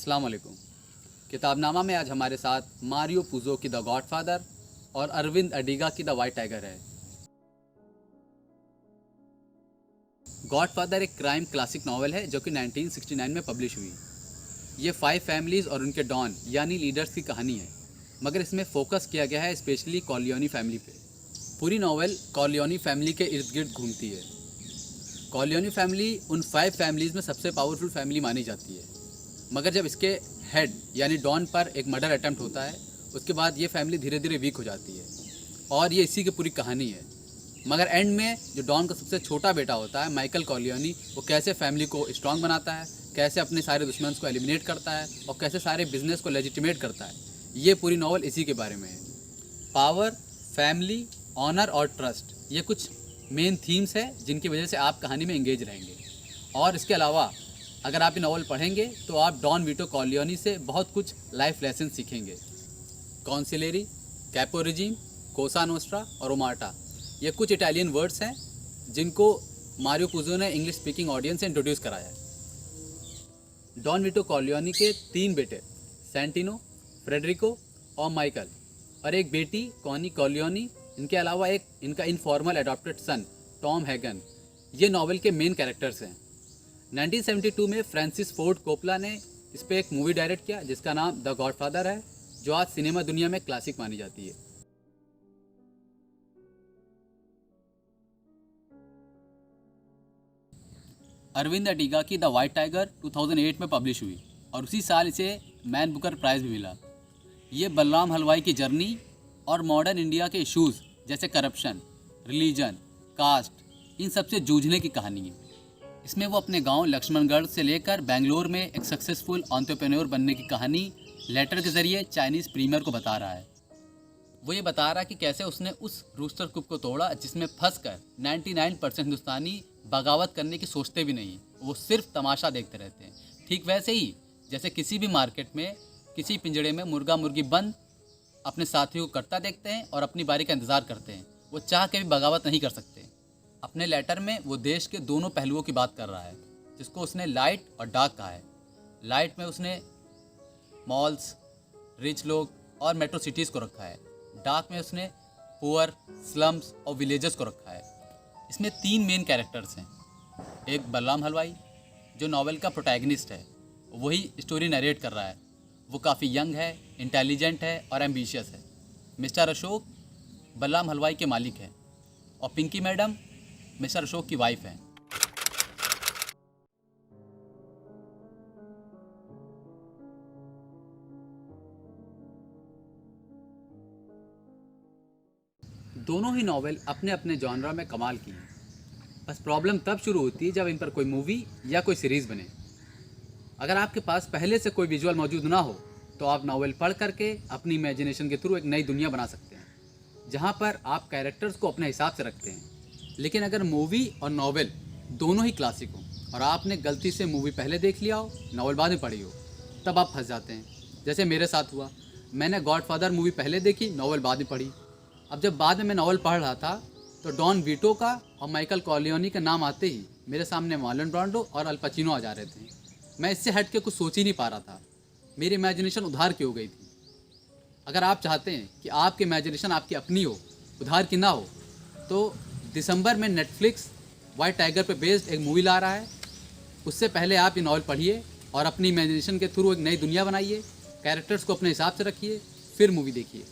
अस्सलाम वालेकुम। किताबनामा में आज हमारे साथ मारियो पुज़ो की द गॉडफादर और अरविंद अडिगा की द वाइट टाइगर है। गॉडफादर एक क्राइम क्लासिक नावल है जो कि 1969 में पब्लिश हुई। ये 5 फैमिलीज़ और उनके डॉन यानी लीडर्स की कहानी है, मगर इसमें फोकस किया गया है स्पेशली कॉर्लियोनी फैमिली पे। पूरी नावल कॉर्लियोनी फैमिली के इर्द गिर्द घूमती है। कॉर्लियोनी फैमिली उन 5 फैमिलीज़ में सबसे पावरफुल फैमिली मानी जाती है, मगर जब इसके हेड यानी डॉन पर एक मर्डर अटेम्प्ट होता है, उसके बाद ये फैमिली धीरे धीरे वीक हो जाती है और ये इसी की पूरी कहानी है। मगर एंड में जो डॉन का सबसे छोटा बेटा होता है माइकल कॉर्लियोनी, वो कैसे फैमिली को स्ट्रांग बनाता है, कैसे अपने सारे दुश्मन को एलिमिनेट करता है और कैसे सारे बिजनेस को लेजिटिमेट करता है, ये पूरी नावल इसी के बारे में है। पावर, फैमिली, ऑनर और ट्रस्ट, ये कुछ मेन थीम्स है जिनकी वजह से आप कहानी में एंगेज रहेंगे। और इसके अलावा अगर आप ये नावल पढ़ेंगे तो आप डॉन वीटो कॉर्लियोनी से बहुत कुछ लाइफ लेसन सीखेंगे। कॉन्सिलेरी, कैपो रिजीम, कोसा नोस्ट्रा और ओमार्टा, ये कुछ इटालियन वर्ड्स हैं जिनको मारियो पुज़ो ने इंग्लिश स्पीकिंग ऑडियंस से इंट्रोड्यूस कराया है। डॉन वीटो कॉर्लियोनी के 3 बेटे सेंटिनो, फ्रेडरिको और माइकल, और एक बेटी कॉनी कॉर्लियोनी, इनके अलावा एक इनका इनफॉर्मल अडॉप्टेड सन टॉम हैगन, ये नावल के मेन कैरेक्टर्स हैं। 1972 में फ्रांसिस फोर्ड कोपला ने इस पर एक मूवी डायरेक्ट किया जिसका नाम द गॉडफादर है, जो आज सिनेमा दुनिया में क्लासिक मानी जाती है। अरविंद अडिगा की द वाइट टाइगर 2008 में पब्लिश हुई और उसी साल इसे मैन बुकर प्राइज़ भी मिला। ये बलराम हलवाई की जर्नी और मॉडर्न इंडिया के इश्यूज़ जैसे करप्शन, रिलीजन, कास्ट, इन सब से जूझने की कहानी है। इसमें वो अपने गांव लक्ष्मणगढ़ से लेकर बेंगलोर में एक सक्सेसफुल एंटरप्रेन्योर बनने की कहानी लेटर के ज़रिए चाइनीज़ प्रीमियर को बता रहा है। वो ये बता रहा है कि कैसे उसने उस रूस्टर कुप को तोड़ा जिसमें फंसकर 99% हिंदुस्तानी बगावत करने की सोचते भी नहीं, वो सिर्फ तमाशा देखते रहते हैं। ठीक वैसे ही जैसे किसी भी मार्केट में किसी पिंजड़े में मुर्गा मुर्गी बंद अपने साथियों को करता देखते हैं और अपनी बारी का इंतज़ार करते हैं, वो चाह के भी बगावत नहीं कर सकते। अपने लेटर में वो देश के दोनों पहलुओं की बात कर रहा है, जिसको उसने लाइट और डार्क कहा है। लाइट में उसने मॉल्स, रिच लोग और मेट्रो सिटीज़ को रखा है। डार्क में उसने पुअर, स्लम्स और विलेजेस को रखा है। इसमें 3 मेन कैरेक्टर्स हैं। एक बलराम हलवाई जो नावल का प्रोटैगनिस्ट है, वही स्टोरी नरेट कर रहा है। वो काफ़ी यंग है, इंटेलिजेंट है और एम्बिशियस है। मिस्टर अशोक बलराम हलवाई के मालिक हैं और पिंकी मैडम मिस्टर अशोक की वाइफ हैं। दोनों ही नावल अपने अपने जॉनरा में कमाल की हैं। बस प्रॉब्लम तब शुरू होती है जब इन पर कोई मूवी या कोई सीरीज़ बने। अगर आपके पास पहले से कोई विजुअल मौजूद ना हो तो आप नावल पढ़ करके अपनी इमेजिनेशन के थ्रू एक नई दुनिया बना सकते हैं, जहाँ पर आप कैरेक्टर्स को अपने हिसाब से रखते हैं। लेकिन अगर मूवी और नावल दोनों ही क्लासिक हों और आपने गलती से मूवी पहले देख लिया हो, नावल बाद में पढ़ी हो, तब आप फंस जाते हैं। जैसे मेरे साथ हुआ, मैंने गॉडफादर मूवी पहले देखी, नावल बाद में पढ़ी। अब जब बाद में मैं नावल पढ़ रहा था तो डॉन वीटो का और माइकल कॉर्लियोनी का नाम आते ही मेरे सामने मार्लन ब्रांडो और अल पचिनो आ जा रहे थे। मैं इससे हट के कुछ सोच ही नहीं पा रहा था। मेरी इमेजिनेशन उधार की हो गई थी। अगर आप चाहते हैं कि आपकी इमेजिनेशन आपकी अपनी हो, उधार की ना हो, तो दिसंबर में नेटफ्लिक्स वाइट टाइगर पे बेस्ड एक मूवी ला रहा है। उससे पहले आप ये नावल पढ़िए और अपनी इमेजिनेशन के थ्रू एक नई दुनिया बनाइए, कैरेक्टर्स को अपने हिसाब से रखिए, फिर मूवी देखिए।